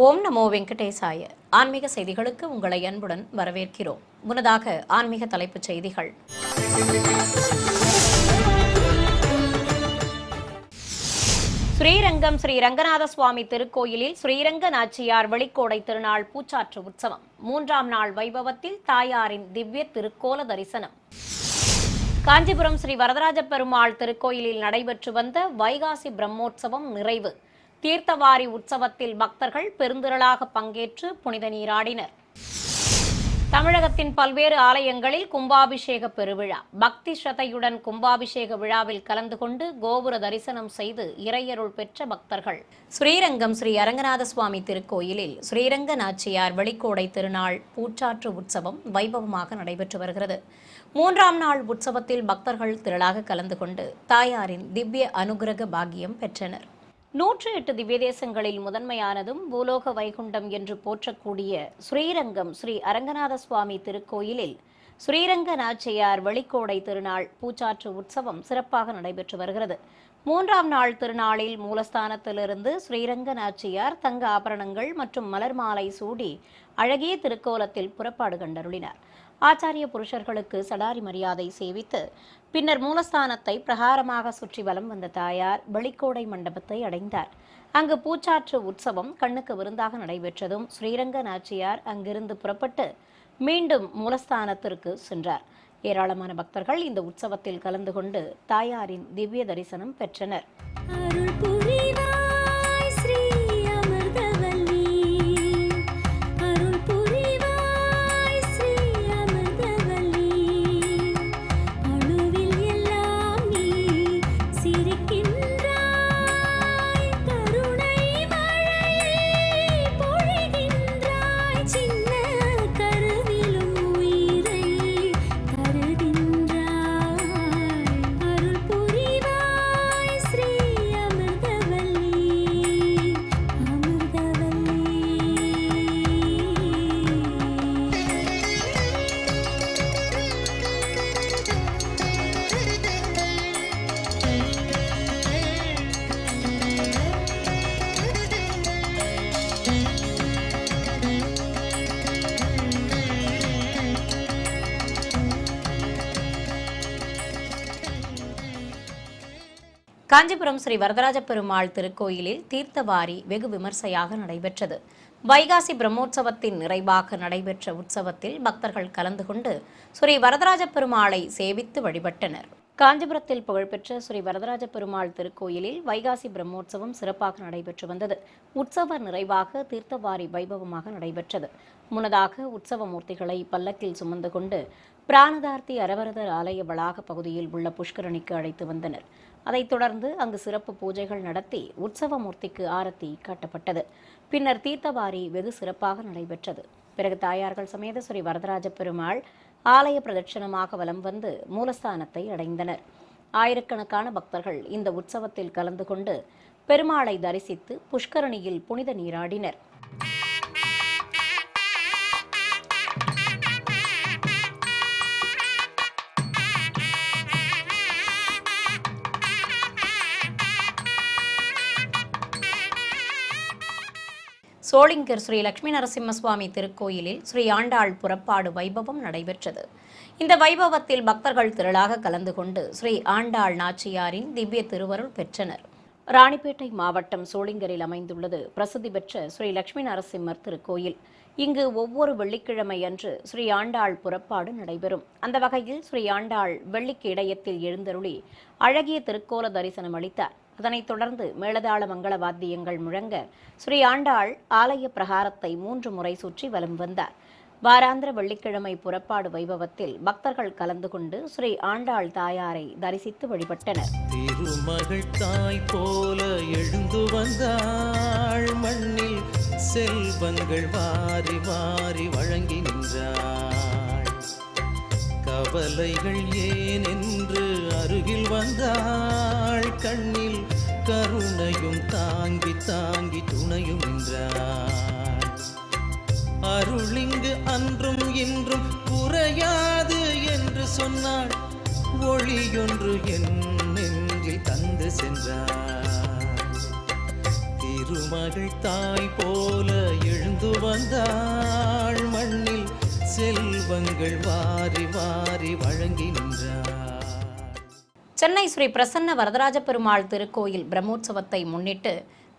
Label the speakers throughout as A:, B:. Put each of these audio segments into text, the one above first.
A: ஓம் நமோ வெங்கடேசாய. ஆன்மீக செய்திகளுக்கு உங்களை அன்புடன் வரவேற்கிறோம். முன்னதாக ஆன்மீக தலைப்புச் செய்திகள். ஸ்ரீரங்கம் ஸ்ரீ ரங்கநாத சுவாமி திருக்கோயிலில் ஸ்ரீரங்க நாச்சியார் வெளிக்கோடை திருநாள் பூச்சாற்று உற்சவம் 3ஆம் நாள் வைபவத்தில் தாயாரின் திவ்ய திருக்கோல தரிசனம். காஞ்சிபுரம் ஸ்ரீ வரதராஜ பெருமாள் திருக்கோயிலில் நடைபெற்று வந்த வைகாசி பிரம்மோற்சவம் நிறைவு. தீர்த்தவாரி உற்சவத்தில் பக்தர்கள் பெருந்திரளாக பங்கேற்று புனித நீராடினர். தமிழகத்தின் பல்வேறு ஆலயங்களில் கும்பாபிஷேக பெருவிழா. பக்தி ஸ்ரத்தையுடன் கும்பாபிஷேக விழாவில் கலந்து கொண்டு கோபுர தரிசனம் செய்து இறையருள் பெற்ற பக்தர்கள். ஸ்ரீரங்கம் ஸ்ரீ அரங்கநாத சுவாமி திருக்கோயிலில் ஸ்ரீரங்க நாச்சியார் வெளிக்கோடை திருநாள் பூச்சாற்று உற்சவம் வைபவமாக நடைபெற்று வருகிறது. 3ஆம் நாள் உற்சவத்தில் பக்தர்கள் திரளாக கலந்து கொண்டு தாயாரின் திவ்ய அனுகிரக பாக்கியம் பெற்றனர். 108 திவ்ய தேசங்களில் முதன்மையானதும் பூலோக வைகுண்டம் என்று போற்றக்கூடிய ஸ்ரீரங்கம் ஸ்ரீ அரங்கநாத சுவாமி திருக்கோயிலில் ஸ்ரீரங்க நாச்சியார் வெளிக்கோடை திருநாள் பூச்சாற்று உற்சவம் சிறப்பாக நடைபெற்று வருகிறது. 3ஆம் நாள் திருநாளில் மூலஸ்தானத்திலிருந்து ஸ்ரீரங்க நாச்சியார் தங்க ஆபரணங்கள் மற்றும் மலர் மாலை சூடி அழகிய திருக்கோலத்தில் புறப்பாடு கண்டருளினார். ஆச்சாரிய புருஷர்களுக்கு சடாரி மரியாதை சேவித்து பின்னர் மூலஸ்தானத்தை பிரகாரமாக சுற்றி வலம் வந்த தாயார் வெளிக்கோடை மண்டபத்தை அடைந்தார். அங்கு பூச்சாற்று உற்சவம் கண்ணுக்கு விருந்தாக நடைபெற்றதும் ஸ்ரீரங்க நாச்சியார் அங்கிருந்து புறப்பட்டு மீண்டும் மூலஸ்தானத்திற்கு சென்றார். ஏராளமான பக்தர்கள் இந்த உற்சவத்தில் கலந்து கொண்டு தாயாரின் திவ்ய தரிசனம் பெற்றனர். காஞ்சிபுரம் ஸ்ரீ வரதராஜ பெருமாள் திருக்கோயிலில் தீர்த்தவாரி வெகு விமர்சையாக நடைபெற்றது. வைகாசி பிரம்மோற்சவத்தின் நிறைவாக நடைபெற்ற உற்சவத்தில் பக்தர்கள் கலந்து கொண்டு ஸ்ரீ வரதராஜ பெருமாளை சேவித்து வழிபட்டனர். காஞ்சிபுரத்தில் புகழ்பெற்ற ஸ்ரீ வரதராஜ பெருமாள் திருக்கோயிலில் வைகாசி பிரம்மோற்சவம் சிறப்பாக நடைபெற்று வந்தது. உற்சவ நிறைவாக தீர்த்தவாரி வைபவமாக நடைபெற்றது. முன்னதாக உற்சவ மூர்த்திகளை பல்லக்கில் சுமந்து கொண்டு பிராணதார்த்தி அரவரதர் ஆலய வளாக பகுதியில் உள்ள புஷ்கரணிக்கு அழைத்து வந்தனர். அதைத் தொடர்ந்து அங்கு சிறப்பு பூஜைகள் நடத்தி உற்சவ மூர்த்திக்கு ஆரத்தி காட்டப்பட்டது. பின்னர் தீர்த்தவாரி வெகு சிறப்பாக நடைபெற்றது. பிறகு தாயார்கள் சமேத ஸ்ரீ வரதராஜ பெருமாள் ஆலய பிரதட்சணமாக வலம் வந்து மூலஸ்தானத்தை அடைந்தனர். ஆயிரக்கணக்கான பக்தர்கள் இந்த உற்சவத்தில் கலந்து கொண்டு பெருமாளை தரிசித்து புஷ்கரணியில் புனித நீராடினர். சோளிங்கர் ஸ்ரீ லட்சுமி நரசிம்ம சுவாமி திருக்கோயிலில் ஸ்ரீ ஆண்டாள் புறப்பாடு வைபவம் நடைபெற்றது. இந்த வைபவத்தில் பக்தர்கள் திரளாக கலந்து கொண்டு ஸ்ரீ ஆண்டாள் நாச்சியாரின் திவ்ய திருவருள் பெற்றனர். ராணிப்பேட்டை மாவட்டம் சோளிங்கரில் அமைந்துள்ளது பிரசித்தி பெற்ற ஸ்ரீ லட்சுமி நரசிம்மர் திருக்கோயில். இங்கு ஒவ்வொரு வெள்ளிக்கிழமை அன்று ஸ்ரீ ஆண்டாள் புறப்பாடு நடைபெறும். அந்த வகையில் ஸ்ரீ ஆண்டாள் வெள்ளிக்கு இடையத்தில் எழுந்தருளி அழகிய திருக்கோல தரிசனம் அளித்தார். அதனைத் தொடர்ந்து மேளதாள மங்கள வாத்தியங்கள் முழங்க ஸ்ரீ ஆண்டாள் ஆலய பிரகாரத்தை 3 முறை சுற்றி வலம் வந்தார். வாராந்திர வெள்ளிக்கிழமை புறப்பாடு வைபவத்தில் பக்தர்கள் கலந்து கொண்டு ஸ்ரீ ஆண்டாள் தாயாரை தரிசித்து வழிபட்டனர்.
B: திருமகள் தாய் போல எழுந்து வந்தாள், மண்ணில் செல்வங்கள் வாரி வாரி வழங்கி நின்றாள். கவலைகள் ஏன் என்று அருகில் வந்தாள், கண்ணில் கருணையும் தாங்கி தாங்கி துணையும் நின்றாள். அருளிங்கு அன்றும் இன்றும் குறையாது என்று சொன்னாள், ஒளியொன்று என் நெஞ்சில் தந்து சென்றாள். திருமகள் தாய் போல எழுந்து வந்தாள், மண்ணில் செல்வங்கள் வாரி வாரி வழங்கி நின்றாள்.
A: சென்னை ஸ்ரீ பிரசன்ன வரதராஜ பெருமாள் திருக்கோயில் பிரம்மோற்சவத்தை முன்னிட்டு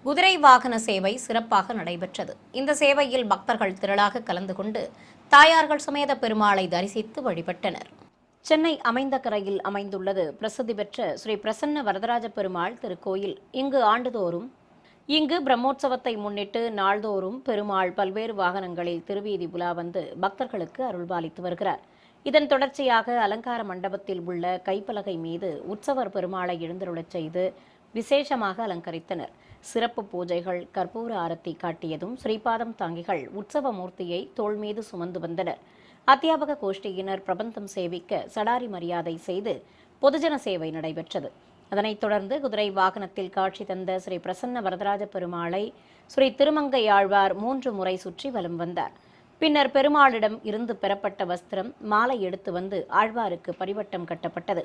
A: குதிரை வாகன சேவை சிறப்பாக நடைபெற்றது. இந்த சேவையில் பக்தர்கள் திரளாக கலந்து கொண்டு தாயார்கள் சமேத பெருமாளை தரிசித்து வழிபட்டனர். சென்னை அமைந்தகரையில் அமைந்துள்ளது பிரசித்தி பெற்ற ஸ்ரீ பிரசன்ன வரதராஜ பெருமாள் திருக்கோயில். இங்கு பிரம்மோற்சவத்தை முன்னிட்டு நாள்தோறும் பெருமாள் பல்வேறு வாகனங்களில் திருவீதி உலா வந்து பக்தர்களுக்கு அருள்பாலித்து வருகிறார். இதன் தொடர்ச்சியாக அலங்கார மண்டபத்தில் உள்ள கைப்பலகை மீது உற்சவர் பெருமாளை எழுந்தருளச் செய்து விசேஷமாக அலங்கரித்தனர். சிறப்பு பூஜைகள், கற்பூர ஆரத்தி காட்டியதும் ஸ்ரீபாதம் தாங்கிகள் உற்சவ மூர்த்தியை தோள் மீது சுமந்து வந்தனர். அத்தியாபக கோஷ்டியினர் பிரபந்தம் சேவிக்க சடாரி மரியாதை செய்து பொதுஜன சேவை நடைபெற்றது. அதனைத் தொடர்ந்து குதிரை வாகனத்தில் காட்சி தந்த ஸ்ரீ பிரசன்ன வரதராஜ பெருமாளை ஸ்ரீ திருமங்கை ஆழ்வார் 3 முறை சுற்றி வலம் வந்தார். பின்னர் பெருமாளிடம் இருந்து பெறப்பட்ட வஸ்திரம், மாலை எடுத்து வந்து ஆழ்வாருக்கு பரிவட்டம் கட்டப்பட்டது.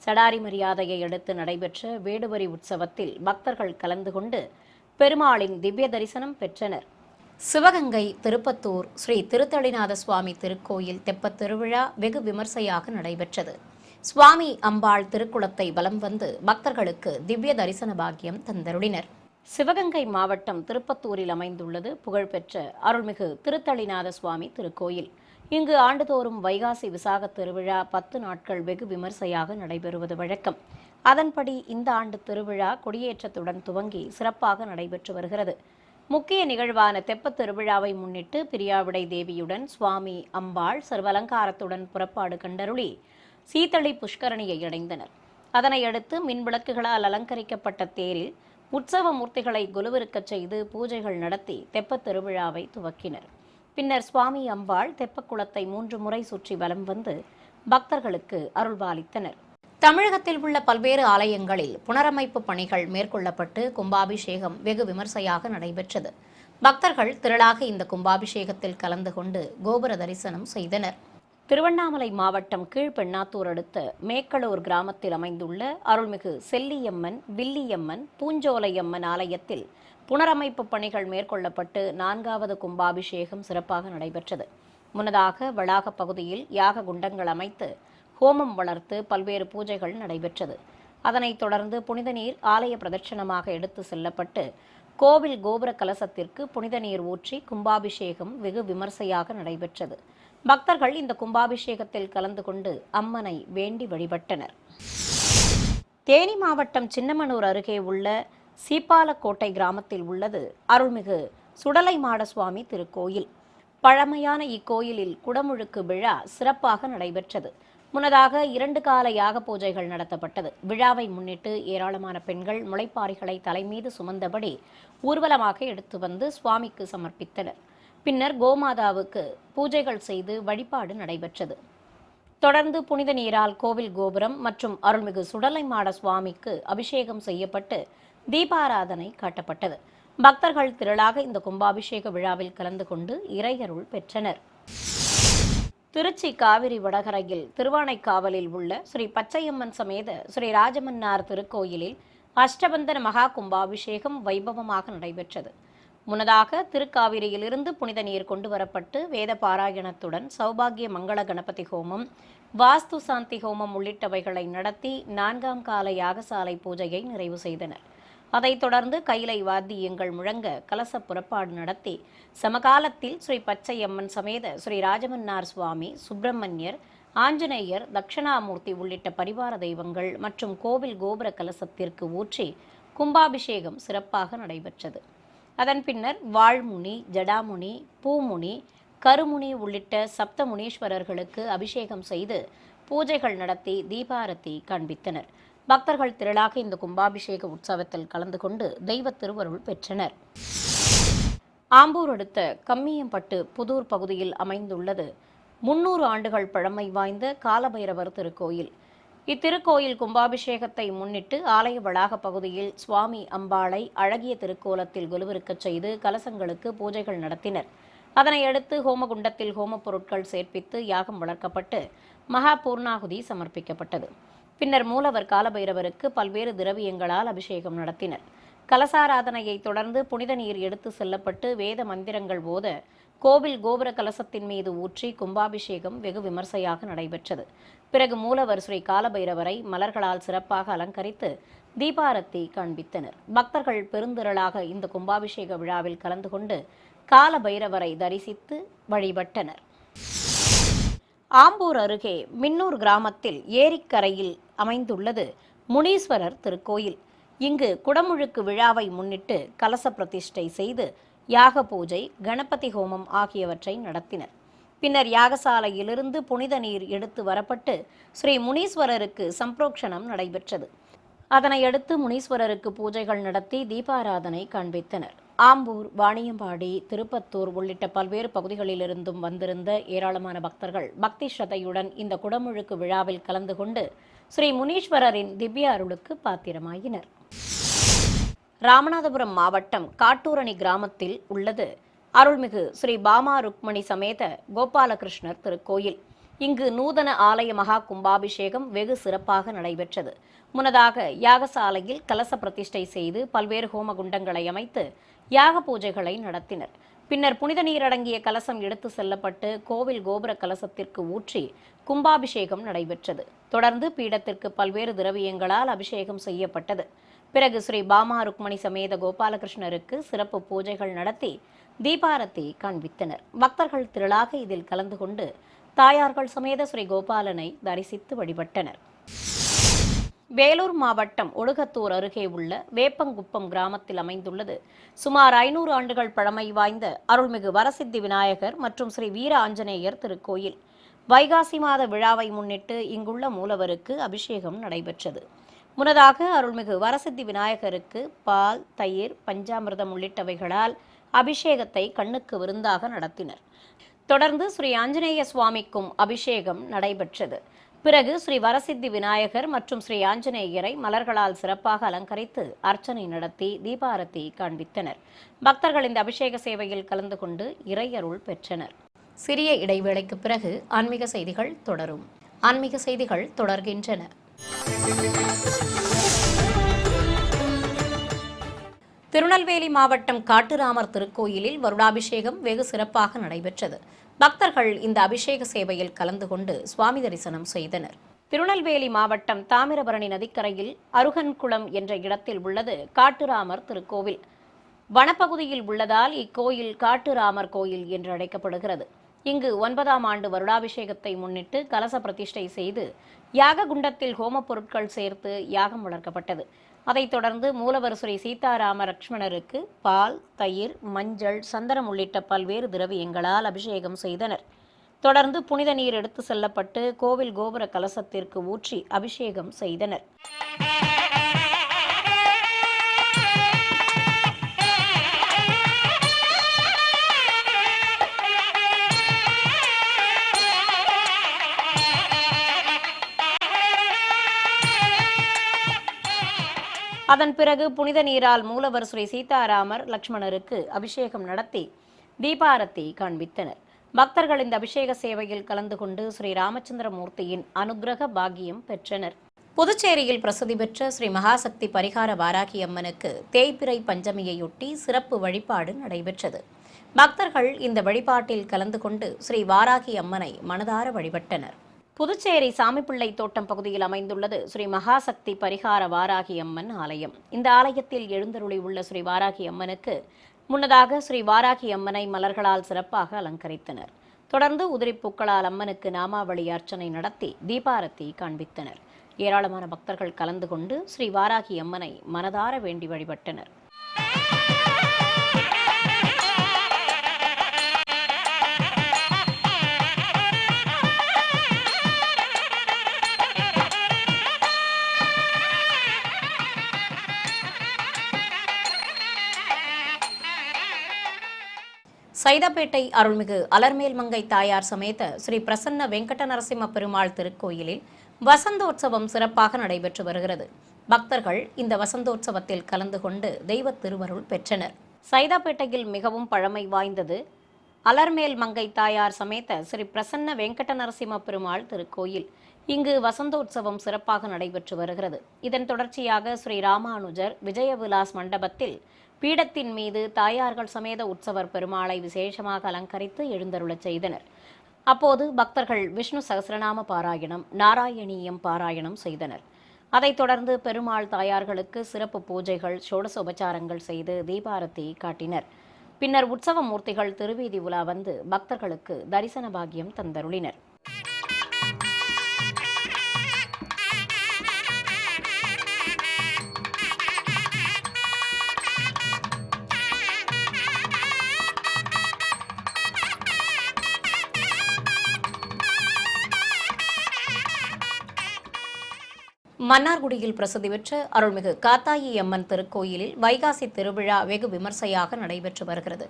A: சடாரி மரியாதையை அடுத்து நடைபெற்ற வேடுவரி உற்சவத்தில் பக்தர்கள் கலந்து கொண்டு பெருமாளின் திவ்ய தரிசனம் பெற்றனர். சிவகங்கை திருப்பத்தூர் ஸ்ரீ திருத்தளிநாத சுவாமி திருக்கோயில் தெப்பத் திருவிழா வெகு விமர்சையாக நடைபெற்றது. சுவாமி அம்பாள் திருக்குளத்தை வலம் வந்து பக்தர்களுக்கு திவ்ய தரிசன பாக்கியம் தந்தருளினர். சிவகங்கை மாவட்டம் திருப்பத்தூரில் அமைந்துள்ளது புகழ்பெற்ற அருள்மிகு திருத்தளிநாத சுவாமி திருக்கோயில். இங்கு ஆண்டுதோறும் வைகாசி விசாக திருவிழா 10 நாட்கள் வெகு விமர்சையாக நடைபெறுவது வழக்கம். அதன்படி இந்த ஆண்டு திருவிழா கொடியேற்றத்துடன் துவங்கி சிறப்பாக நடைபெற்று வருகிறது. முக்கிய நிகழ்வான தெப்பத் திருவிழாவை முன்னிட்டு பிரியாவிடை தேவியுடன் சுவாமி அம்பாள் சர்வலங்காரத்துடன் புறப்பாடு கண்டருளி சீத்தளி புஷ்கரணியை அடைந்தனர். அதனையடுத்து மின்விளக்குகளால் அலங்கரிக்கப்பட்ட தேரில் உற்சவ மூர்த்திகளை கொலுவிருக்கச் செய்து பூஜைகள் நடத்தி தெப்பத் திருவிழாவை துவக்கினர். பின்னர் சுவாமி அம்பாள் தெப்பக்குளத்தை 3 முறை சுற்றி வலம் வந்து பக்தர்களுக்கு அருள்பாலித்தனர். தமிழகத்தில் உள்ள பல்வேறு ஆலயங்களில் புனரமைப்பு பணிகள் மேற்கொள்ளப்பட்டு கும்பாபிஷேகம் வெகு விமர்சையாக நடைபெற்றது. பக்தர்கள் திரளாக இந்த கும்பாபிஷேகத்தில் கலந்து கொண்டு கோபுர தரிசனம் செய்தனர். திருவண்ணாமலை மாவட்டம் கீழ்பெண்ணாத்தூர் அடுத்த மேக்களூர் கிராமத்தில் அமைந்துள்ள அருள்மிகு செல்லியம்மன், வில்லியம்மன், பூஞ்சோலையம்மன் ஆலயத்தில் புனரமைப்பு பணிகள் மேற்கொள்ளப்பட்டு 4வது கும்பாபிஷேகம் சிறப்பாக நடைபெற்றது. முன்னதாக வளாக பகுதியில் யாக குண்டங்கள் அமைத்து ஹோமம் வளர்த்து பல்வேறு பூஜைகள் நடைபெற்றது. அதனைத் தொடர்ந்து புனித நீர் ஆலய பிரதட்சணமாக எடுத்து செல்லப்பட்டு கோவில் கோபுர கலசத்திற்கு புனித நீர் ஊற்றி கும்பாபிஷேகம் வெகு விமர்சையாக நடைபெற்றது. பக்தர்கள் இந்த கும்பாபிஷேகத்தில் கலந்து கொண்டு அம்மனை வேண்டி வழிபட்டனர். தேனி மாவட்டம் சின்னமனூர் அருகே உள்ள சீப்பாலக்கோட்டை கிராமத்தில் உள்ளது அருள்மிகு சுடலைமாட சுவாமி திருக்கோயில். பழமையான இக்கோயிலில் குடமுழுக்கு விழா சிறப்பாக நடைபெற்றது. முன்னதாக 2 கால யாக பூஜைகள் நடத்தப்பட்டது. விழாவை முன்னிட்டு ஏராளமான பெண்கள் முளைப்பாரிகளை தலைமீது சுமந்தபடி ஊர்வலமாக எடுத்து வந்து சுவாமிக்கு சமர்ப்பித்தனர். பின்னர் கோமாதாவுக்கு பூஜைகள் செய்து வழிபாடு நடைபெற்றது. தொடர்ந்து புனித நீரால் கோவில் கோபுரம் மற்றும் அருள்மிகு சுடலைமாட சுவாமிக்கு அபிஷேகம் செய்யப்பட்டு தீபாராதனை காட்டப்பட்டது. பக்தர்கள் திரளாக இந்த கும்பாபிஷேக விழாவில் கலந்து கொண்டு இறையருள் பெற்றனர். திருச்சி காவிரி வடகரையில் திருவானைக்காவலில் உள்ள ஸ்ரீ பச்சையம்மன் சமேத ஸ்ரீ ராஜமன்னார் திருக்கோயிலில் அஷ்டபந்தன மகா கும்பாபிஷேகம் வைபவமாக நடைபெற்றது. முன்னதாக திருக்காவிரியிலிருந்து புனித நீர் கொண்டுவரப்பட்டு வேத பாராயணத்துடன் சௌபாகிய மங்கள கணபதி ஹோமம், வாஸ்து சாந்தி ஹோமம் உள்ளிட்டவைகளை நடத்தி 4ஆம் கால யாகசாலை பூஜையை நிறைவு செய்தனர். அதைத் தொடர்ந்து கைலை வாத்தியங்கள் முழங்க கலச புறப்பாடு நடத்தி சமகாலத்தில் ஸ்ரீ பச்சையம்மன் சமேத ஸ்ரீ ராஜமன்னார் சுவாமி, சுப்பிரமணியர், ஆஞ்சநேயர், தட்சிணாமூர்த்தி உள்ளிட்ட பரிவார தெய்வங்கள் மற்றும் கோவில் கோபுர கலசத்திற்கு ஊற்றி கும்பாபிஷேகம் சிறப்பாக நடைபெற்றது. அதன் பின்னர் வாழ்முனி, ஜடாமுனி, பூமுனி, கருமுனி உள்ளிட்ட சப்த முனீஸ்வரர்களுக்கு அபிஷேகம் செய்து பூஜைகள் நடத்தி தீபாரத்தி காண்பித்தனர். பக்தர்கள் திரளாக இந்த கும்பாபிஷேக உற்சவத்தில் கலந்து கொண்டு தெய்வ திருவருள் பெற்றனர். ஆம்பூர் அடுத்த கம்மியம்பட்டு புதூர் பகுதியில் அமைந்துள்ளது 300 ஆண்டுகள் பழமை வாய்ந்த காலபைரவர் திருக்கோயில். இத்திருக்கோயில் கும்பாபிஷேகத்தை முன்னிட்டு ஆலய வளாக பகுதியில் சுவாமி அம்பாளை அழகிய திருக்கோலத்தில் கொலுவிருக்கச் செய்து கலசங்களுக்கு பூஜைகள் நடத்தினர். அதனையடுத்து ஹோமகுண்டத்தில் ஹோமப் பொருட்கள் சேர்ப்பித்து யாகம் வளர்க்கப்பட்டு மகா பூர்ணாகுதி சமர்ப்பிக்கப்பட்டது. பின்னர் மூலவர் காலபைரவருக்கு பல்வேறு திரவியங்களால் அபிஷேகம் நடத்தினர். கலசாராதனையை தொடர்ந்து புனித நீர் எடுத்து செல்லப்பட்டு வேத மந்திரங்கள் ஓத கோவில் கோபுர கலசத்தின் மீது ஊற்றி கும்பாபிஷேகம் வெகு விமர்சையாக நடைபெற்றது. பிறகு மூலவர் ஸ்ரீ காலபைரவரை மலர்களால் சிறப்பாக அலங்கரித்து தீபாரத்தி காண்பித்தனர். பக்தர்கள் பெருந்திரளாக இந்த கும்பாபிஷேக விழாவில் கலந்து கொண்டு காலபைரவரை தரிசித்து வழிபட்டனர். ஆம்பூர் அருகே மின்னூர் கிராமத்தில் ஏரிக்கரையில் அமைந்துள்ளது முனீஸ்வரர் திருக்கோயில். இங்கு குடமுழுக்கு விழாவை முன்னிட்டு கலச பிரதிஷ்டை செய்து யாக பூஜை, கணபதி ஹோமம் ஆகியவற்றை நடத்தினர். பின்னர் யாகசாலையிலிருந்து புனித நீர் எடுத்து வரப்பட்டு ஸ்ரீ முனீஸ்வரருக்கு சம்பிரோக்ஷணம் நடைபெற்றது. அதனையடுத்து முனீஸ்வரருக்கு பூஜைகள் நடத்தி தீபாராதனை காண்பித்தனர். ஆம்பூர், வாணியம்பாடி, திருப்பத்தூர் உள்ளிட்ட பல்வேறு பகுதிகளிலிருந்தும் வந்திருந்த ஏராளமான பக்தர்கள் பக்தி ஸ்ரத்தையுடன் இந்த குடமுழுக்கு விழாவில் கலந்து கொண்டு ஸ்ரீ முனீஸ்வரரின் திவ்ய அருளுக்கு பாத்திரமாயினர். ராமநாதபுரம் மாவட்டம் காட்டூரணி கிராமத்தில் உள்ளது அருள்மிகு ஸ்ரீ பாமா ருக்மணி சமேத கோபாலகிருஷ்ணர் திருக்கோயில். இங்கு நூதன ஆலய மகா கும்பாபிஷேகம் வெகு சிறப்பாக நடைபெற்றது. முன்னதாக யாகசாலையில் கலச பிரதிஷ்டை செய்து பல்வேறு ஹோம குண்டங்களை அமைத்து யாக பூஜைகளை நடத்தினர். பின்னர் புனித நீரடங்கிய கலசம் எடுத்து செல்லப்பட்டு கோவில் கோபுர கலசத்திற்கு ஊற்றி கும்பாபிஷேகம் நடைபெற்றது. தொடர்ந்து பீடத்திற்கு பல்வேறு திரவியங்களால் அபிஷேகம் செய்யப்பட்டது. பிறகு ஸ்ரீ பாமா ருக்மணி சமேத கோபாலகிருஷ்ணருக்கு சிறப்பு பூஜைகள் நடத்தி தீபாரத்தி காண்பித்தனர். பக்தர்கள் திரளாக இதில் கலந்து கொண்டு தாயார்கள் சமேத ஸ்ரீ கோபாலனை தரிசித்து வழிபட்டனர். வேலூர் மாவட்டம் ஒடுகத்தூர் அருகே உள்ள வேப்பங்குப்பம் கிராமத்தில் அமைந்துள்ளது சுமார் 500 ஆண்டுகள் பழமை வாய்ந்த அருள்மிகு வரசித்தி விநாயகர் மற்றும் ஸ்ரீ வீர ஆஞ்சநேயர் திருக்கோயில். வைகாசி மாத விழாவை முன்னிட்டு இங்குள்ள மூலவருக்கு அபிஷேகம் நடைபெற்றது. முன்னதாக அருள்மிகு வரசித்தி விநாயகருக்கு பால், தயிர், பஞ்சாமிர்தம் உள்ளிட்டவைகளால் அபிஷேகத்தை கண்ணுக்கு விருந்தாக நடத்தினர். தொடர்ந்து ஸ்ரீ ஆஞ்சநேய சுவாமிக்கும் அபிஷேகம் நடைபெற்றது. பிறகு ஸ்ரீ வரசித்தி விநாயகர் மற்றும் ஸ்ரீ ஆஞ்சநேயரை மலர்களால் சிறப்பாக அலங்கரித்து அர்ச்சனை நடத்தி தீபாரத்தி காண்பித்தனர். பக்தர்கள் இந்த அபிஷேக சேவையில் கலந்து கொண்டு இறையருள் பெற்றனர். சிறிய இடைவேளைக்கு பிறகு ஆன்மீக செய்திகள் தொடரும். ஆன்மீக செய்திகள் தொடர்கின்றன. திருநெல்வேலி மாவட்டம் காட்டுராமர் திருக்கோயிலில் வருடாபிஷேகம் வெகு சிறப்பாக நடைபெற்றது. பக்தர்கள் இந்த அபிஷேக சேவையில் கலந்து கொண்டு சுவாமி தரிசனம் செய்தனர். திருநெல்வேலி மாவட்டம் தாமிரபரணி நதிக்கரையில் அருகன்குளம் என்ற இடத்தில் உள்ளது காட்டுராமர் திருக்கோவில். வனப்பகுதியில் உள்ளதால் இக்கோயில் காட்டுராமர் கோயில் என்று அழைக்கப்படுகிறது. இங்கு 9ஆம் ஆண்டு வருடாபிஷேகத்தை முன்னிட்டு கலச பிரதிஷ்டை செய்து யாக குண்டத்தில் ஹோமப் பொருட்கள் சேர்த்து யாகம் வளர்க்கப்பட்டது. அதைத் தொடர்ந்து மூலவர் ஸ்ரீ சீதாராம லட்சுமணருக்கு பால், தயிர், மஞ்சள், சந்தனம் உள்ளிட்ட பல்வேறு திரவியங்களால் அபிஷேகம் செய்தனர். தொடர்ந்து புனித நீர் எடுத்து செல்லப்பட்டு கோவில் கோபுர கலசத்திற்கு ஊற்றி அபிஷேகம் செய்தனர். அதன் பிறகு புனித நீரால் மூலவர் ஸ்ரீ சீதாராமர் லட்சுமணருக்கு அபிஷேகம் நடத்தி தீபாரத்தி காண்பித்தனர். பக்தர்கள் இந்த அபிஷேக சேவையில் கலந்து கொண்டு ஸ்ரீ ராமச்சந்திரமூர்த்தியின் அனுக்கிரக பாக்கியம் பெற்றனர். புதுச்சேரியில் பிரசித்தி பெற்ற ஸ்ரீ மகாசக்தி பரிகார வாராகி அம்மனுக்கு தேய்பிறை பஞ்சமியையொட்டி சிறப்பு வழிபாடு நடைபெற்றது. பக்தர்கள் இந்த வழிபாட்டில் கலந்து கொண்டு ஸ்ரீ வாராகி அம்மனை மனதார வழிபட்டனர். புதுச்சேரி சாமிப்பிள்ளை தோட்டம் பகுதியில் அமைந்துள்ளது ஸ்ரீ மகாசக்தி பரிகார வாராகி அம்மன் ஆலயம். இந்த ஆலயத்தில் எழுந்தருளி உள்ள ஸ்ரீ வாராகி அம்மனுக்கு முன்னதாக ஸ்ரீ வாராகி அம்மனை மலர்களால் சிறப்பாக அலங்கரித்தனர். தொடர்ந்து உதிரிப்பூக்களால் அம்மனுக்கு நாமாவளி அர்ச்சனை நடத்தி தீபாரத்தி காண்பித்தனர். ஏராளமான பக்தர்கள் கலந்து கொண்டு ஸ்ரீ வாராகி அம்மனை மனதார வேண்டி வழிபட்டனர். சைதாப்பேட்டை அருள்மிகு அலர்மேல்மங்கை தாயார் சமேத ஸ்ரீ பிரசன்ன வெங்கட நரசிம்ம பெருமாள் திருக்கோயிலில் வசந்தோற்சவம் சிறப்பாக நடைபெற்று வருகிறது. பக்தர்கள் இந்த வசந்தோற்சவத்தில் கலந்து கொண்டு தெய்வ திருவருள் பெற்றனர். சைதாப்பேட்டையில் மிகவும் பழமை வாய்ந்தது அலர்மேல் மங்கை தாயார் சமேத ஸ்ரீ பிரசன்ன வெங்கட நரசிம்ம பெருமாள் திருக்கோயில். இங்கு வசந்தோற்சவம் சிறப்பாக நடைபெற்று வருகிறது. இதன் தொடர்ச்சியாக ஸ்ரீ ராமானுஜர் விஜயவிலாஸ் மண்டபத்தில் பீடத்தின் மீது தாயார்கள் சமேத உற்சவர் பெருமாளை விசேஷமாக அலங்கரித்து எழுந்தருளச் செய்தனர். அப்போது பக்தர்கள் விஷ்ணு சகஸ்ரநாம பாராயணம், நாராயணீயம் பாராயணம் செய்தனர். அதைத் தொடர்ந்து பெருமாள் தாயார்களுக்கு சிறப்பு பூஜைகள், ஷோடசோபச்சாரங்கள் செய்து தீபாரத்தி காட்டினர். பின்னர் உற்சவ மூர்த்திகள் திருவீதி உலா வந்து பக்தர்களுக்கு தரிசன பாக்கியம் தந்தருளினர். மன்னார்குடியில் பிரசித்தி பெற்ற அருள்மிகு காத்தாயி அம்மன் திருக்கோயிலில் வைகாசி திருவிழா வெகு விமர்சையாக நடைபெற்று வருகிறது.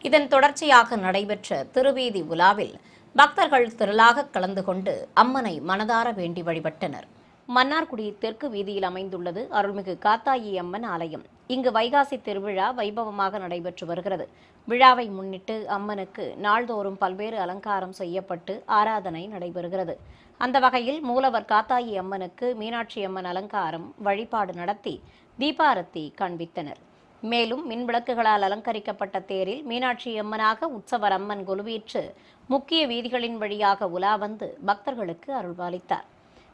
A: இதன் தொடர்ச்சியாக நடைபெற்ற திருவீதி உலாவில் பக்தர்கள் திரளாக கலந்து கொண்டு அம்மனை மனதார வேண்டி வழிபட்டனர். மன்னார்குடி தெற்கு வீதியில் அமைந்துள்ளது அருள்மிகு காத்தாயி அம்மன் ஆலயம். இங்கு வைகாசி திருவிழா வைபவமாக நடைபெற்று வருகிறது. விழாவை முன்னிட்டு அம்மனுக்கு நாள்தோறும் பல்வேறு அலங்காரம் செய்யப்பட்டு ஆராதனை நடைபெறுகிறது. அந்த வகையில் மூலவர் காத்தாயி அம்மனுக்கு மீனாட்சி அம்மன் அலங்காரம் வழிபாடு நடத்தி தீபாரத்தி காண்பித்தனர். மேலும் மின்விளக்குகளால் அலங்கரிக்கப்பட்ட தேரில் மீனாட்சி அம்மனாக உற்சவர் அம்மன் கொலுவீற்று முக்கிய வீதிகளின் வழியாக உலா வந்து பக்தர்களுக்கு அருள்பாலித்தார்.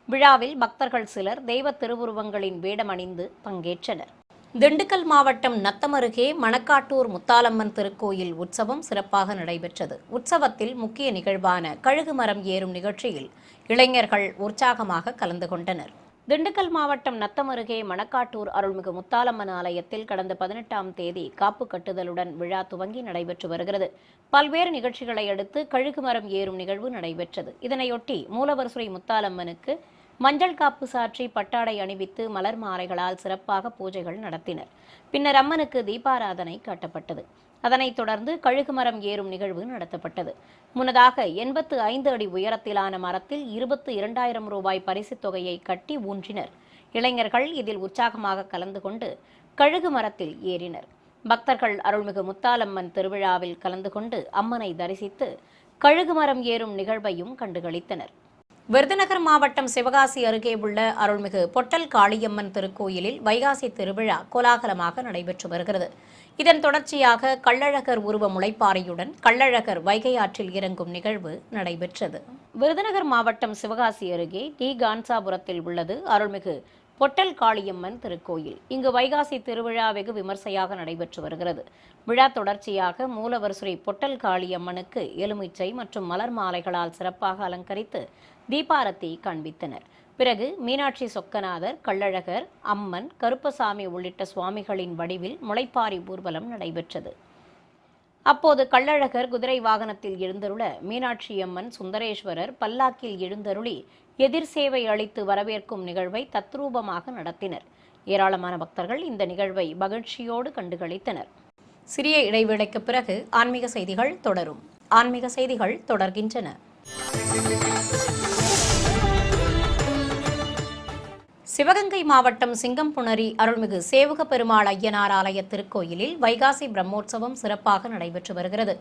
A: விழாவில் பக்தர்கள் சிலர் தெய்வ திருவுருவங்களின் வேடமணிந்து பங்கேற்றனர். திண்டுக்கல் மாவட்டம் நத்தம் அருகே மணக்காட்டூர் முத்தாலம்மன் திருக்கோயில் உற்சவம் சிறப்பாக நடைபெற்றது. உற்சவத்தில் முக்கிய நிகழ்வான கழுகு மரம் ஏறும் நிகழ்ச்சியில் இளைஞர்கள் உற்சாகமாக கலந்து கொண்டனர். திண்டுக்கல் மாவட்டம் நத்தம் அருகே மணக்காட்டூர் அருள்மிகு முத்தாலம்மன் ஆலயத்தில் கடந்த 18ஆம் தேதி காப்பு கட்டுதலுடன் விழா துவங்கி நடைபெற்று வருகிறது. பல்வேறு நிகழ்ச்சிகளை அடுத்து கழுகு மரம் ஏறும் நிகழ்வு நடைபெற்றது. இதனையொட்டி மூலவர் ஸ்ரீ முத்தாலம்மனுக்கு மஞ்சள் காப்பு சாற்றி பட்டாடை அணிவித்து மலர் மாலைகளால் சிறப்பாக பூஜைகள் நடத்தினர். பின்னர் அம்மனுக்கு தீபாராதனை காட்டப்பட்டது. அதனைத் தொடர்ந்து கழுகு மரம் ஏறும் நிகழ்வு நடத்தப்பட்டது. முன்னதாக 85 அடி உயரத்திலான மரத்தில் 22,000 ரூபாய் பரிசுத் தொகையை கட்டி ஊன்றினர். இளைஞர்கள் இதில் உற்சாகமாக கலந்து கொண்டு கழுகு மரத்தில் ஏறினர். பக்தர்கள் அருள்மிகு முத்தாலம்மன் திருவிழாவில் கலந்து கொண்டு அம்மனை தரிசித்து கழுகு மரம் ஏறும் நிகழ்வையும் கண்டுகளித்தனர். விருதுநகர் மாவட்டம் சிவகாசி அருகே உள்ள அருள்மிகு பொட்டல் காளியம்மன் திருக்கோயிலில் வைகாசி திருவிழா கோலாகலமாக நடைபெற்று வருகிறது. இதன் தொடர்ச்சியாக கள்ளழகர் உருவ முளைப்பாறையுடன் கள்ளழகர் வைகை ஆற்றில் இறங்கும் நிகழ்வு நடைபெற்றது. விருதுநகர் மாவட்டம் சிவகாசி அருகே டி கான்சாபுரத்தில் உள்ளது அருள்மிகு பொட்டல் காளியம்மன் திருக்கோயில். இங்கு வைகாசி திருவிழா வெகு விமர்சையாக நடைபெற்று வருகிறது. விழா தொடர்ச்சியாக மூலவர் ஸ்ரீ பொட்டல் காளியம்மனுக்கு எலுமிச்சை மற்றும் மலர் மாலைகளால் சிறப்பாக அலங்கரித்து தீபாரத்தி காண்பித்தனர். பிறகு மீனாட்சி சொக்கநாதர், கள்ளழகர், அம்மன், கருப்பசாமி உள்ளிட்ட சுவாமிகளின் வடிவில் முளைப்பாரி ஊர்வலம் நடைபெற்றது. அப்போது கள்ளழகர் குதிரை வாகனத்தில் எழுந்தருள மீனாட்சி அம்மன், சுந்தரேஸ்வரர் பல்லாக்கில் எழுந்தருளி எதிர் சேவை அளித்து வரவேற்கும் நிகழ்வை தத்ரூபமாக நடத்தினர். ஏராளமான பக்தர்கள் இந்த நிகழ்வை மகிழ்ச்சியோடு கண்டுகளித்தனர். சிறிய இடைவேளைக்கு பிறகு ஆன்மீக செய்திகள் தொடரும். ஆன்மீக செய்திகள் தொடர்கின்றன. சிவகங்கை மாவட்டம் சிங்கம்புணரி அருள்மிகு சேவுக பெருமாள் ஐயனார் ஆலய திருக்கோயிலில் வைகாசி பிரம்மோற்சவம் சிறப்பாக நடைபெற்று வருகிறது.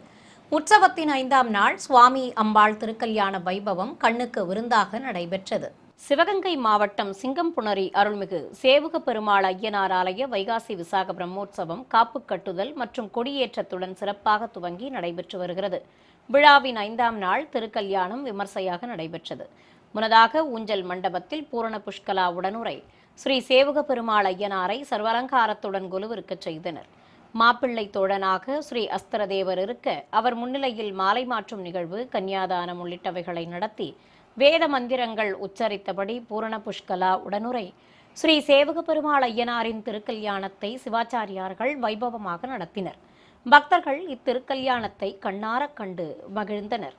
A: உற்சவத்தின் 5ஆம் நாள் சுவாமி அம்பாள் திருக்கல்யாண வைபவம் கண்ணுக்கு விருந்தாக நடைபெற்றது. சிவகங்கை மாவட்டம் சிங்கம்புணரி அருள்மிகு சேவுக பெருமாள் ஐயனார் ஆலய வைகாசி விசாக பிரம்மோற்சவம் காப்பு கட்டுதல் மற்றும் கொடியேற்றத்துடன் சிறப்பாக துவங்கி நடைபெற்று வருகிறது. விழாவின் 5ஆம் நாள் திருக்கல்யாணம் விமர்சையாக நடைபெற்றது. முன்னதாக ஊஞ்சல் மண்டபத்தில் பூரண புஷ்கலா உடனுரை ஸ்ரீ சேவுக பெருமாள் ஐயனாரை சர்வலங்காரத்துடன் கொலுவிருக்கச் செய்தனர். மாப்பிள்ளை தோழனாக ஸ்ரீ அஸ்திரதேவர் இருக்க அவர் முன்னிலையில் மாலை மாற்றும் நிகழ்வு, கன்னியாதானம் உள்ளிட்டவைகளை நடத்தி வேத மந்திரங்கள் உச்சரித்தபடி பூரண புஷ்கலா உடனுரை ஸ்ரீ சேவுக பெருமாள் ஐயனாரின் திருக்கல்யாணத்தை சிவாச்சாரியார்கள் வைபவமாக நடத்தினர். பக்தர்கள் இத்திருக்கல்யாணத்தை கண்ணார கண்டு மகிழ்ந்தனர்.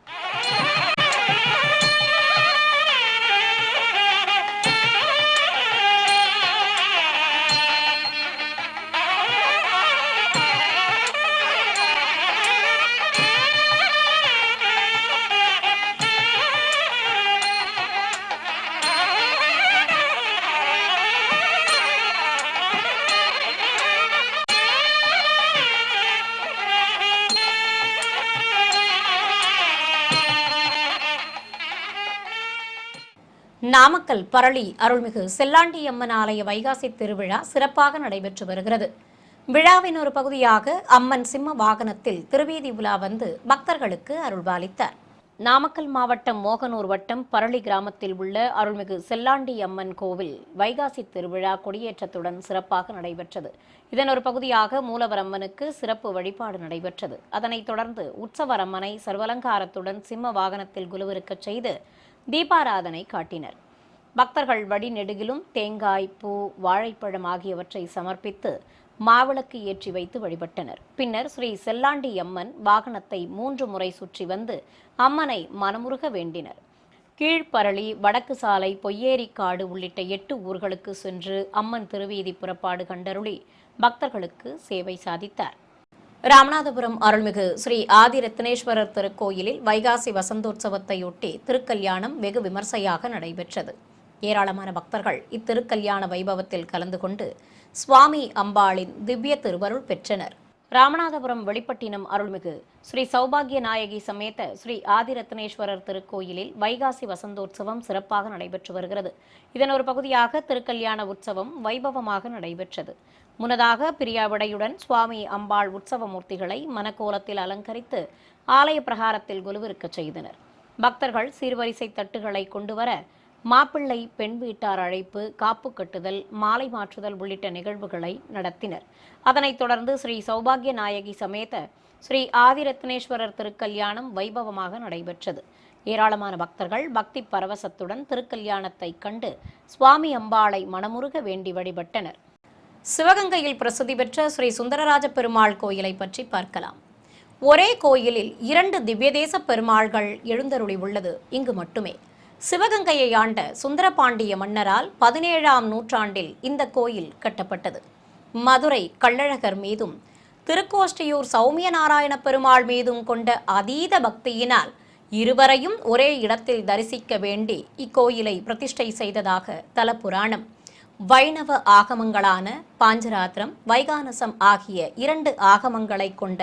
A: நாமக்கல் பரளி அருள்மிகு செல்லாண்டியம்மன் ஆலய வைகாசி திருவிழா சிறப்பாக நடைபெற்று வருகிறது. விழாவின் ஒரு பகுதியாக அம்மன் சிம்ம வாகனத்தில் திருவீதி உலா வந்து பக்தர்களுக்கு அருள்பாலித்தார். நாமக்கல் மாவட்டம் மோகனூர் வட்டம் பரளி கிராமத்தில் உள்ள அருள்மிகு செல்லாண்டி அம்மன் கோவில் வைகாசி திருவிழா கொடியேற்றத்துடன் சிறப்பாக நடைபெற்றது. இதன் ஒரு பகுதியாக மூலவர் அம்மனுக்கு சிறப்பு வழிபாடு நடைபெற்றது. அதனைத் தொடர்ந்து உற்சவர் அம்மனை சர்வலங்காரத்துடன் சிம்ம வாகனத்தில் குலுவிருக்கச் செய்து தீபாராதனை காட்டினர். பக்தர்கள் வழிநெடுகிலும் தேங்காய், பூ, வாழைப்பழம் ஆகியவற்றை சமர்ப்பித்து மாவிளக்கு ஏற்றி வைத்து வழிபட்டனர். பின்னர் ஸ்ரீ செல்லாண்டி அம்மன் வாகனத்தை 3 முறை சுற்றி வந்து அம்மனை மனமுருக வேண்டினர். கீழ்பரளி, வடக்கு சாலை, பொய்யேரிக்காடு உள்ளிட்ட 8 ஊர்களுக்கு சென்று அம்மன் திருவீதி புறப்பாடு கண்டருளி பக்தர்களுக்கு சேவை சாதித்தார். ராமநாதபுரம் அருள்மிகு ஸ்ரீ ஆதிரத்னேஸ்வரர் திருக்கோயிலில் வைகாசி வசந்தோற்சவத்தையொட்டி திருக்கல்யாணம் வெகு விமர்சையாக நடைபெற்றது. ஏராளமான பக்தர்கள் இத்திருக்கல்யாண வைபவத்தில் கலந்து கொண்டு சுவாமி அம்பாளின் திவ்ய திருவருள் பெற்றனர். ராமநாதபுரம் வெளிப்பட்டினம் அருள்மிகு ஸ்ரீ சௌபாகிய நாயகி சமேத ஸ்ரீ ஆதிரத்னேஸ்வரர் திருக்கோயிலில் வைகாசி வசந்தோற்சவம் சிறப்பாக நடைபெற்று வருகிறது. இதன் ஒரு பகுதியாக திருக்கல்யாண உற்சவம் வைபவமாக நடைபெற்றது. முன்னதாக பிரியாவிடையுடன் சுவாமி அம்பாள் உற்சவ மூர்த்திகளை மனக்கோலத்தில் அலங்கரித்து ஆலய பிரகாரத்தில் குலுவிருக்கச் செய்தனர். பக்தர்கள் சீர்வரிசை தட்டுகளை கொண்டுவர மாப்பிள்ளை, பெண் வீட்டார் அழைப்பு, காப்பு கட்டுதல், மாலை மாற்றுதல் உள்ளிட்ட நிகழ்வுகளை நடத்தினர். அதனைத் தொடர்ந்து ஸ்ரீ சௌபாகிய நாயகி சமேத ஸ்ரீ ஆதிரத்னேஸ்வரர் திருக்கல்யாணம் வைபவமாக நடைபெற்றது. ஏராளமான பக்தர்கள் பக்தி பரவசத்துடன் திருக்கல்யாணத்தை கண்டு சுவாமி அம்பாளை மனமுருக வேண்டி வழிபட்டனர். சிவகங்கையில் பிரசித்தி பெற்ற ஸ்ரீ சுந்தரராஜ பெருமாள் கோயிலை பற்றி பார்க்கலாம். ஒரே கோயிலில் 2 திவ்யதேச பெருமாள்கள் எழுந்தருளி உள்ளது இங்கு மட்டுமே. சிவகங்கையை ஆண்ட சுந்தரபாண்டிய மன்னரால் 17ஆம் நூற்றாண்டில் இந்த கோயில் கட்டப்பட்டது. மதுரை கள்ளழகர் மீதும் திருக்கோஷ்டியூர் சௌமிய நாராயண பெருமாள் மீதும் கொண்ட அதீத பக்தியினால் இருவரையும் ஒரே இடத்தில் தரிசிக்க வேண்டி இக்கோயிலை பிரதிஷ்டை செய்ததாக தலபுராணம். வைணவ ஆகமங்களான பாஞ்சராத்திரம், வைகானசம் ஆகிய 2 ஆகமங்களை கொண்ட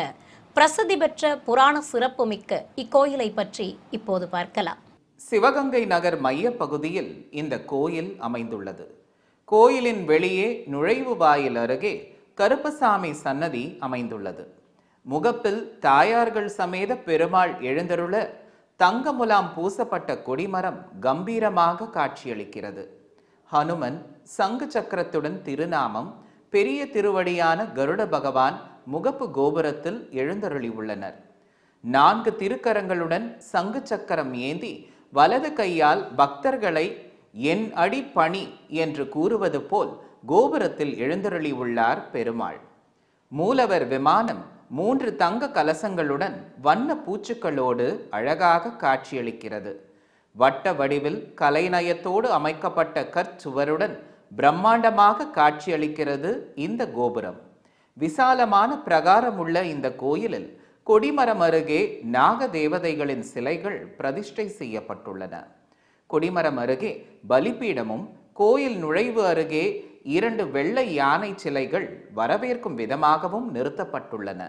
A: பிரசித்தி பெற்ற புராண சிறப்புமிக்க இக்கோயிலை பற்றி இப்போது பார்க்கலாம்.
C: சிவகங்கை நகர் மைய பகுதியில் இந்த கோயில் அமைந்துள்ளது. கோயிலின் வெளியே நுழைவு வாயில் அருகே கருப்பசாமி சன்னதி அமைந்துள்ளது. முகப்பில் தாயார்கள் சமேத பெருமாள் எழுந்தருள தங்க முலாம் பூசப்பட்ட கொடிமரம் கம்பீரமாக காட்சியளிக்கிறது. ஹனுமன் சங்கு சக்கரத்துடன் திருநாமம், பெரிய திருவடியான கருட பகவான் முகப்பு கோபுரத்தில் எழுந்தருளி உள்ளனர். 4 திருக்கரங்களுடன் சங்கு சக்கரம் ஏந்தி வலது கையால் பக்தர்களை என் அடி பணி என்று கூறுவது போல் கோபுரத்தில் எழுந்தருளி உள்ளார் பெருமாள். மூலவர் விமானம் 3 தங்க கலசங்களுடன் வண்ண பூச்சுக்களோடு அழகாக காட்சியளிக்கிறது. வட்ட வடிவில் கலைநயத்தோடு அமைக்கப்பட்ட கற்சுவருடன் பிரம்மாண்டமாக காட்சியளிக்கிறது இந்த கோபுரம். விசாலமான பிரகாரம் உள்ள இந்த கோயிலில் கொடிமரம் அருகே நாக தேவதைகளின் சிலைகள் பிரதிஷ்டை செய்யப்பட்டுள்ளன. கொடிமரம் அருகே பலிபீடமும், கோயில் நுழைவு அருகே 2 வெள்ளை யானை சிலைகள் வரவேற்கும் விதமாகவும் நிறுத்தப்பட்டுள்ளன.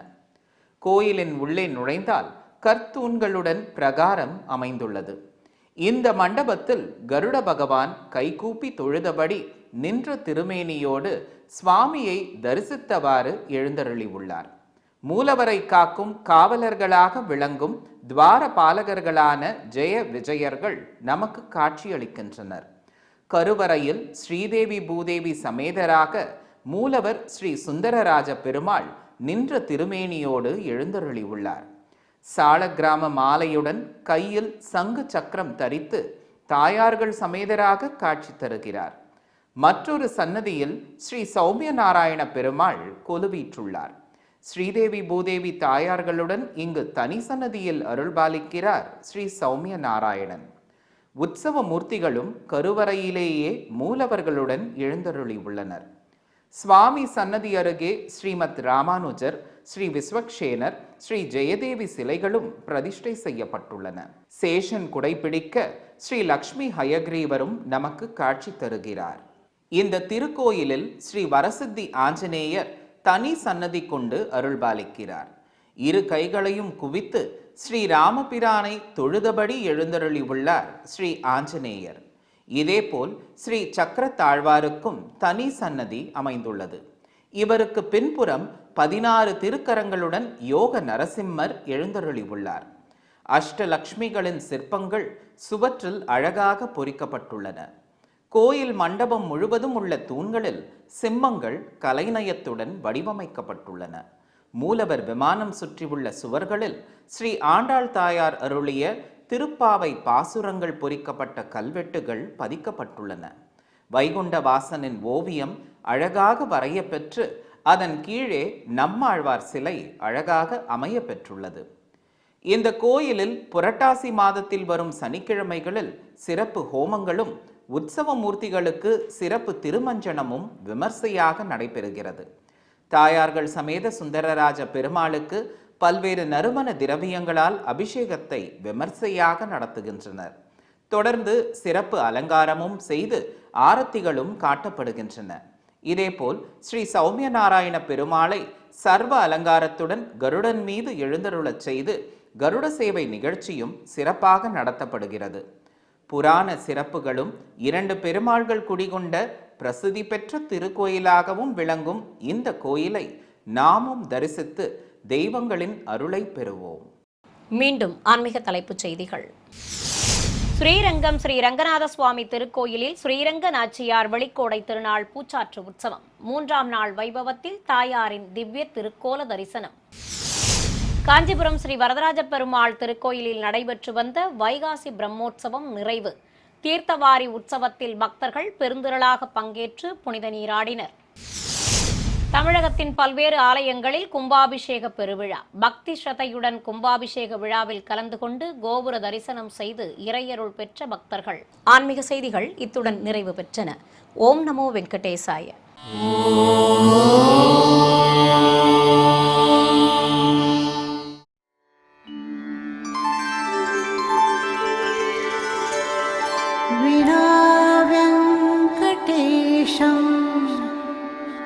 C: கோயிலின் உள்ளே நுழைந்தால் கற்தூண்களுடன் பிரகாரம் அமைந்துள்ளது. இந்த மண்டபத்தில் கருட பகவான் கைகூப்பி தொழுதபடி நின்ற திருமேனியோடு சுவாமியை தரிசித்தவாறு எழுந்தருளி உள்ளார். மூலவரை காக்கும் காவலர்களாக விளங்கும் துவார பாலகர்களான ஜெய விஜயர்கள் நமக்கு காட்சியளிக்கின்றனர். கருவறையில் ஸ்ரீதேவி பூதேவி சமேதராக மூலவர் ஸ்ரீ சுந்தரராஜ பெருமாள் நின்ற திருமேனியோடு எழுந்தருளி உள்ளார். சாலக்கிராம மாலையுடன் கையில் சங்கு சக்கரம் தரித்து தாயார்கள் சமேதராக காட்சி தருகிறார். மற்றொரு சன்னதியில் ஸ்ரீ சௌமிய நாராயண பெருமாள் கொலுவீற்றுள்ளார். ஸ்ரீதேவி பூதேவி தாயார்களுடன் இங்கு தனி சன்னதியில் அருள்பாலிக்கிறார் ஸ்ரீ சௌமிய நாராயணன். உற்சவ மூர்த்திகளும் கருவறையிலேயே மூலவர்களுடன் எழுந்தருளி உள்ளனர். சுவாமி சன்னதி அருகே ஸ்ரீமத் ராமானுஜர், ஸ்ரீ விஸ்வக்ஷேனர், ஸ்ரீ ஜெயதேவி சிலைகளும் பிரதிஷ்டை செய்யப்பட்டுள்ளன. சேஷன் குடைபிடிக்க ஸ்ரீ லக்ஷ்மி ஹயக்ரீவரும் நமக்கு காட்சி தருகிறார். இந்த திருக்கோயிலில் ஸ்ரீ வரசித்தி ஆஞ்சநேயர் தனி சன்னதி கொண்டு அருள்பாலிக்கிறார். 2 கைகளையும் குவித்து ஸ்ரீ ராமபிரானை தொழுதபடி எழுந்தருளி உள்ளார் ஸ்ரீ ஆஞ்சநேயர். இதேபோல் ஸ்ரீ சக்கரத்தாழ்வாருக்கும் தனி சன்னதி அமைந்துள்ளது. இவருக்கு பின்புறம் 16 திருக்கரங்களுடன் யோக நரசிம்மர் எழுந்தருளி உள்ளார். அஷ்டலக்ஷ்மிகளின் சிற்பங்கள் சுவற்றில் அழகாக பொறிக்கப்பட்டுள்ளன. கோயில் மண்டபம் முழுவதும் உள்ள தூண்களில் சிம்மங்கள் கலைநயத்துடன் வடிவமைக்கப்பட்டுள்ளன. மூலவர் விமானம் சுற்றியுள்ள சுவர்களில் ஸ்ரீ ஆண்டாள் தாயார் அருளிய திருப்பாவை பாசுரங்கள் பொறிக்கப்பட்ட கல்வெட்டுகள் பதிக்கப்பட்டுள்ளன. வைகுண்ட வாசனின் ஓவியம் அழகாக வரைய பெற்று அதன் கீழே நம்மாழ்வார் சிலை அழகாக அமைய பெற்றுள்ளது. இந்த கோயிலில் புரட்டாசி மாதத்தில் வரும் சனிக்கிழமைகளில் சிறப்பு ஹோமங்களும் உற்சவ மூர்த்திகளுக்கு சிறப்பு திருமஞ்சனமும் விமர்சையாக நடைபெறுகிறது. தாயார்கள் சமேத சுந்தரராஜ பெருமாளுக்கு பல்வேறு நறுமண திரவியங்களால் அபிஷேகத்தை விமர்சையாக நடத்துகின்றனர். தொடர்ந்து சிறப்பு அலங்காரமும் செய்து ஆரத்திகளும் காட்டப்படுகின்றன. இதேபோல் ஸ்ரீ சௌமிய நாராயண பெருமாளை சர்வ அலங்காரத்துடன் கருடன் மீது எழுந்தருளச் செய்து கருட சேவை நிகழ்ச்சியும் சிறப்பாக நடத்தப்படுகிறது. புராண சிறப்புகளும் 2 பெருமாள்கள் குடிகொண்ட பிரசித்தி பெற்ற திருக்கோயிலாகவும் விளங்கும் இந்த கோயிலை நாமும் தரிசித்து தெய்வங்களின் அருளை பெறுவோம்.
A: மீண்டும் ஆன்மீக தலைப்புச் செய்திகள். ஸ்ரீரங்கம் ஸ்ரீ ரங்கநாத சுவாமி திருக்கோயிலில் ஸ்ரீரங்க நாச்சியார் வெளிக்கோடை திருநாள் பூச்சாற்று உற்சவம். 3ஆம் நாள் வைபவத்தில் தாயாரின் திவ்ய திருக்கோல தரிசனம். காஞ்சிபுரம் ஸ்ரீ வரதராஜ பெருமாள் திருக்கோயிலில் நடைபெற்று வந்த வைகாசி பிரம்மோற்சவம் நிறைவு. தீர்த்தவாரி உற்சவத்தில் பக்தர்கள் பெருந்திரளாக பங்கேற்று புனித நீராடினர். தமிழகத்தின் பல்வேறு ஆலயங்களில் கும்பாபிஷேக பெருவிழா. பக்தி ஸ்ரத்தையுடன் கும்பாபிஷேக விழாவில் கலந்து கொண்டு கோபுர தரிசனம் செய்து இறையருள் பெற்ற பக்தர்கள். ஆன்மீக செய்திகள் இத்துடன் நிறைவு பெற்றன. ஓம் நமோ வெங்கடேசாய.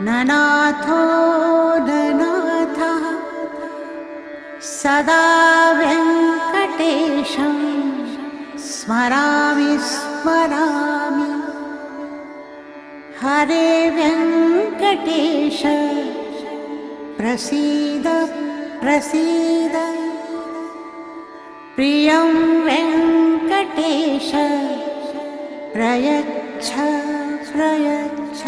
D: ननाथो ननाथः सदा वेङ्कटेशं स्मरामि स्मरामि. हरे वेङ्कटेश प्रसीद प्रसीद. प्रियं वेङ्कटेश प्रयच्छ प्रयच्छ.